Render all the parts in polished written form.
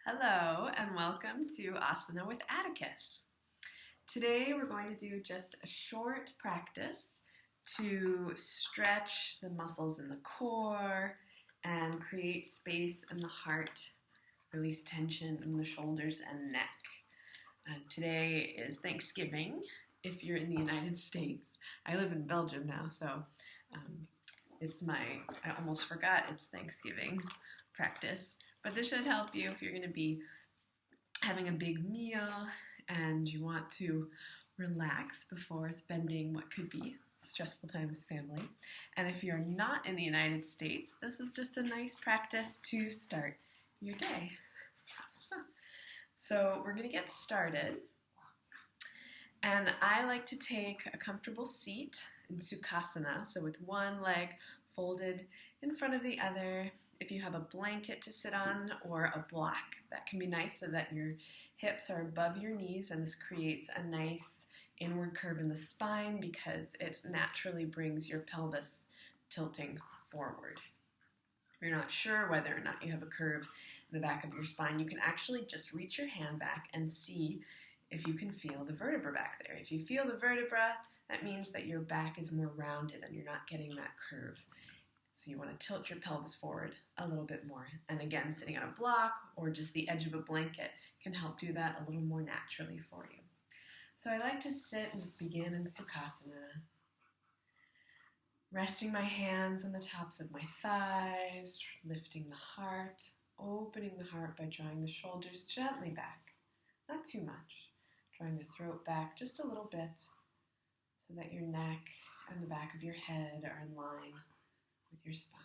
Hello and welcome to Asana with Atticus. Today we're going to do just a short practice to stretch the muscles in the core and create space in the heart, release tension in the shoulders and neck. Today is Thanksgiving if you're in the United States. I live in Belgium now, so I almost forgot it's Thanksgiving practice. But this should help you if you're going to be having a big meal and you want to relax before spending what could be stressful time with family. And if you're not in the United States, this is just a nice practice to start your day. So we're going to get started. And I like to take a comfortable seat in Sukhasana, so with one leg folded in front of the other. If you have a blanket to sit on or a block, that can be nice so that your hips are above your knees, and this creates a nice inward curve in the spine because it naturally brings your pelvis tilting forward. If you're not sure whether or not you have a curve in the back of your spine, you can actually just reach your hand back and see if you can feel the vertebra back there. If you feel the vertebra, that means that your back is more rounded and you're not getting that curve. So you want to tilt your pelvis forward a little bit more. And again, sitting on a block or just the edge of a blanket can help do that a little more naturally for you. So I like to sit and just begin in Sukhasana, resting my hands on the tops of my thighs, lifting the heart, opening the heart by drawing the shoulders gently back, not too much. Drawing the throat back just a little bit so that your neck and the back of your head are in line with your spine.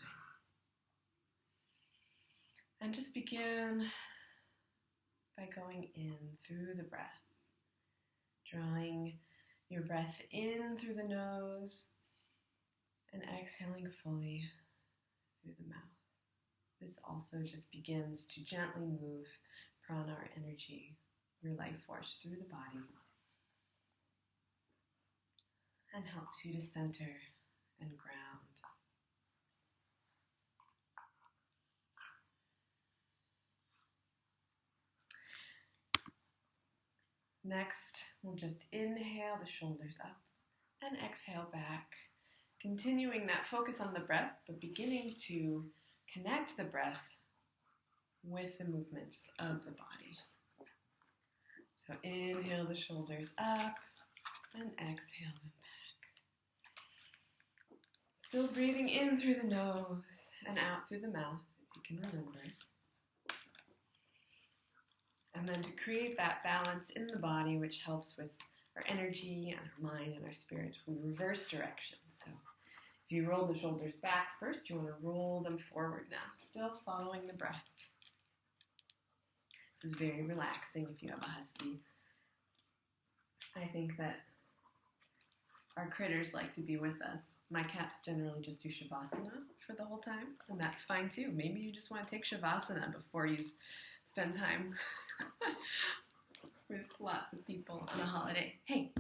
And just begin by going in through the breath, drawing your breath in through the nose and exhaling fully through the mouth. This also just begins to gently move prana or energy, your life force, through the body and helps you to center and ground. Next, we'll just inhale the shoulders up and exhale back, continuing that focus on the breath, but beginning to connect the breath with the movements of the body. So inhale the shoulders up and exhale them back. Still breathing in through the nose and out through the mouth, if you can remember. And then to create that balance in the body, which helps with our energy and our mind and our spirit, we reverse direction. So if you roll the shoulders back first, you want to roll them forward now, still following the breath. This is very relaxing if you have a husky. I think that our critters like to be with us. My cats generally just do Shavasana for the whole time, and that's fine too. Maybe you just want to take Shavasana before you spend time with lots of people on a holiday. Hey!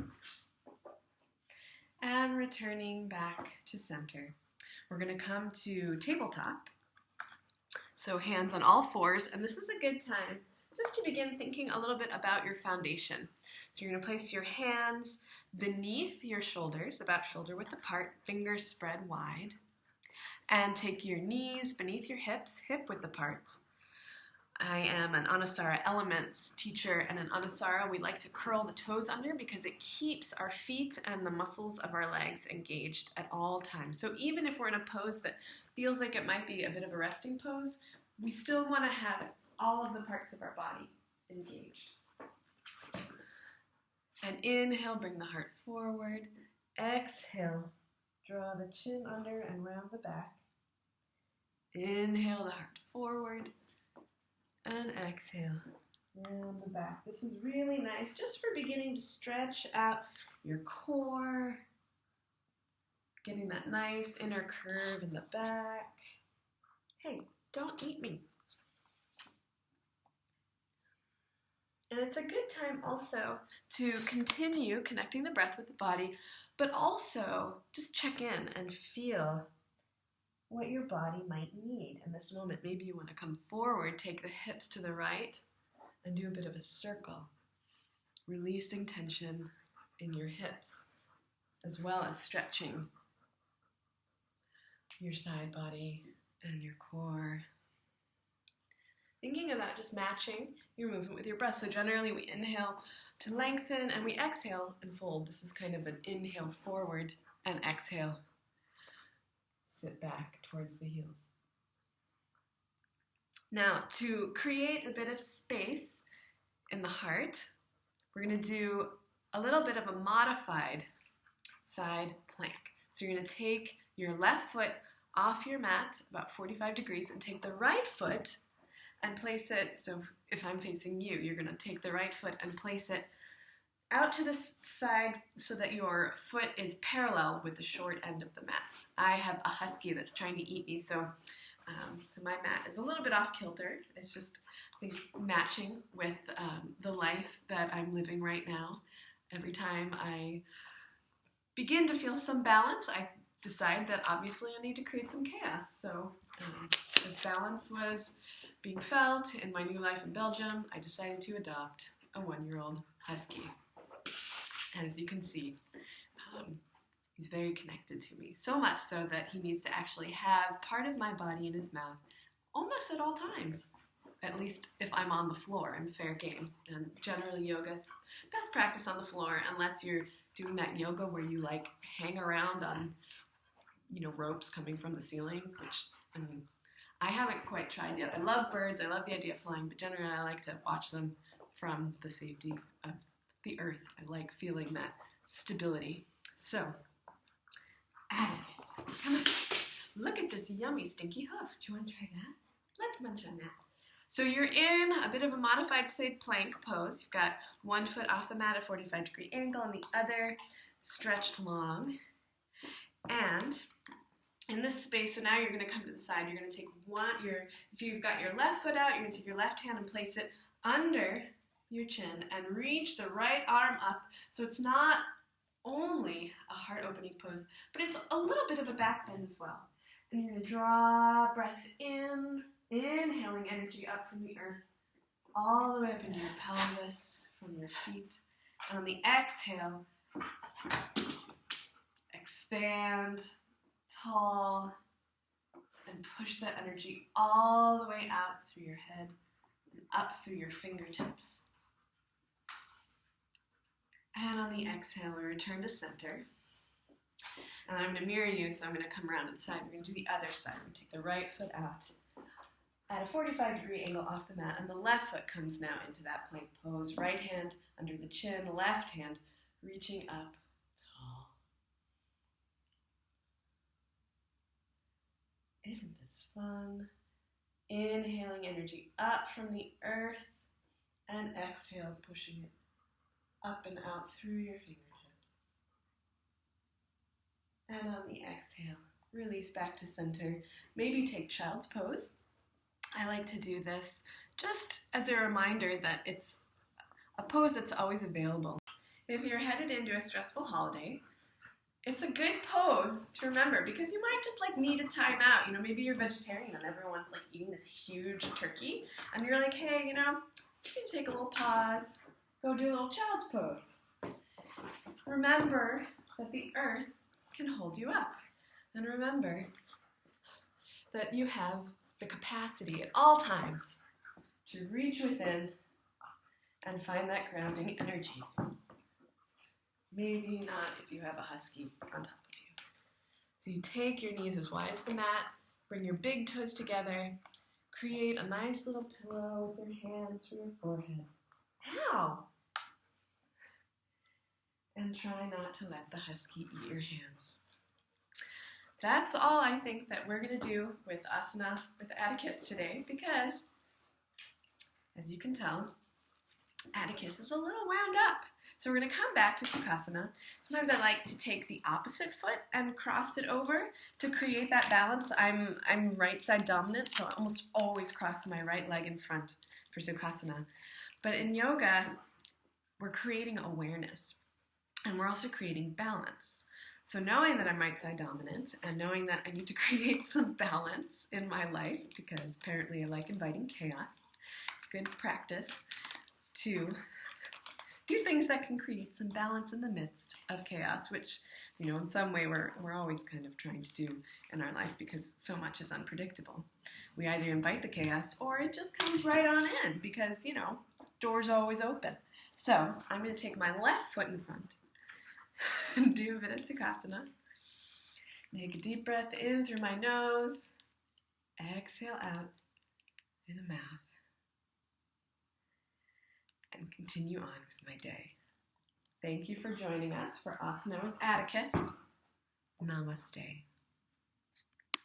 And returning back to center. We're going to come to tabletop. So hands on all fours, and this is a good time just to begin thinking a little bit about your foundation. So you're going to place your hands beneath your shoulders, about shoulder width apart, fingers spread wide, and take your knees beneath your hips, hip width apart. I am an Anusara Elements teacher, and in Anusara we like to curl the toes under because it keeps our feet and the muscles of our legs engaged at all times. So even if we're in a pose that feels like it might be a bit of a resting pose, we still want to have all of the parts of our body engaged. And inhale, bring the heart forward. Exhale, draw the chin under and round the back. Inhale the heart forward. And exhale, round the back. This is really nice just for beginning to stretch out your core, getting that nice inner curve in the back. Hey, don't eat me. And it's a good time also to continue connecting the breath with the body, but also just check in and feel what your body might need in this moment. Maybe you want to come forward, take the hips to the right, and do a bit of a circle, releasing tension in your hips, as well as stretching your side body and your core. Thinking about just matching your movement with your breath. So generally we inhale to lengthen and we exhale and fold. This is kind of an inhale forward and exhale. Sit back towards the heels. Now, to create a bit of space in the heart, we're going to do a little bit of a modified side plank. So you're going to take your left foot off your mat about 45 degrees and take the right foot and place it, so if I'm facing you, you're going to take the right foot and place it out to the side so that your foot is parallel with the short end of the mat. I have a husky that's trying to eat me, so my mat is a little bit off kilter. It's just, I think, matching with the life that I'm living right now. Every time I begin to feel some balance, I decide that obviously I need to create some chaos. So as balance was being felt in my new life in Belgium, I decided to adopt a 1-year-old husky. And as you can see, he's very connected to me. So much so that he needs to actually have part of my body in his mouth almost at all times. At least if I'm on the floor, I'm fair game. And generally yoga is best practice on the floor unless you're doing that yoga where you like hang around on, ropes coming from the ceiling, which I haven't quite tried yet. I love birds, I love the idea of flying, but generally I like to watch them from the safety of the earth. I like feeling that stability. So, Atticus, come on. Look at this yummy stinky hoof. Do you want to try that? Let's munch on that. So you're in a bit of a modified side plank pose. You've got one foot off the mat at a 45-degree angle and the other stretched long. And in this space, so now you're going to come to the side. You're going to take if you've got your left foot out, you're going to take your left hand and place it under your chin and reach the right arm up. So it's not only a heart-opening pose, but it's a little bit of a back bend as well. And you're going to draw breath in, inhaling energy up from the earth, all the way up into your pelvis, from your feet. And on the exhale, expand, tall, and push that energy all the way out through your head and up through your fingertips. And on the exhale, we return to center. And I'm going to mirror you, so I'm going to come around to the side. We're going to do the other side. We're going to take the right foot out at a 45-degree angle off the mat, and the left foot comes now into that plank pose. Right hand under the chin, left hand reaching up tall. Isn't this fun? Inhaling energy up from the earth, and exhale, pushing it up and out through your fingertips. And on the exhale, release back to center. Maybe take child's pose. I like to do this just as a reminder that it's a pose that's always available. If you're headed into a stressful holiday, it's a good pose to remember because you might just need a time out. Maybe you're vegetarian and everyone's eating this huge turkey and you're like, hey, just need to take a little pause, go do a little child's pose. Remember that the earth can hold you up. And remember that you have the capacity at all times to reach within and find that grounding energy. Maybe not if you have a husky on top of you. So you take your knees as wide as the mat, bring your big toes together, create a nice little pillow with your hands for your forehead. Ow! And try not to let the husky eat your hands. That's all I think that we're going to do with Asana with Atticus today because, as you can tell, Atticus is a little wound up. So we're going to come back to Sukhasana. Sometimes I like to take the opposite foot and cross it over to create that balance. I'm right side dominant, so I almost always cross my right leg in front for Sukhasana. But in yoga, we're creating awareness, and we're also creating balance. So knowing that I'm right side dominant and knowing that I need to create some balance in my life, because apparently I like inviting chaos, it's good practice to do things that can create some balance in the midst of chaos, which, in some way we're always kind of trying to do in our life because so much is unpredictable. We either invite the chaos or it just comes right on in because, doors are always open. So I'm going to take my left foot in front and do a bit of Sukhasana. Take a deep breath in through my nose. Exhale out through the mouth. And continue on with my day. Thank you for joining us for Asana with Atticus. Namaste.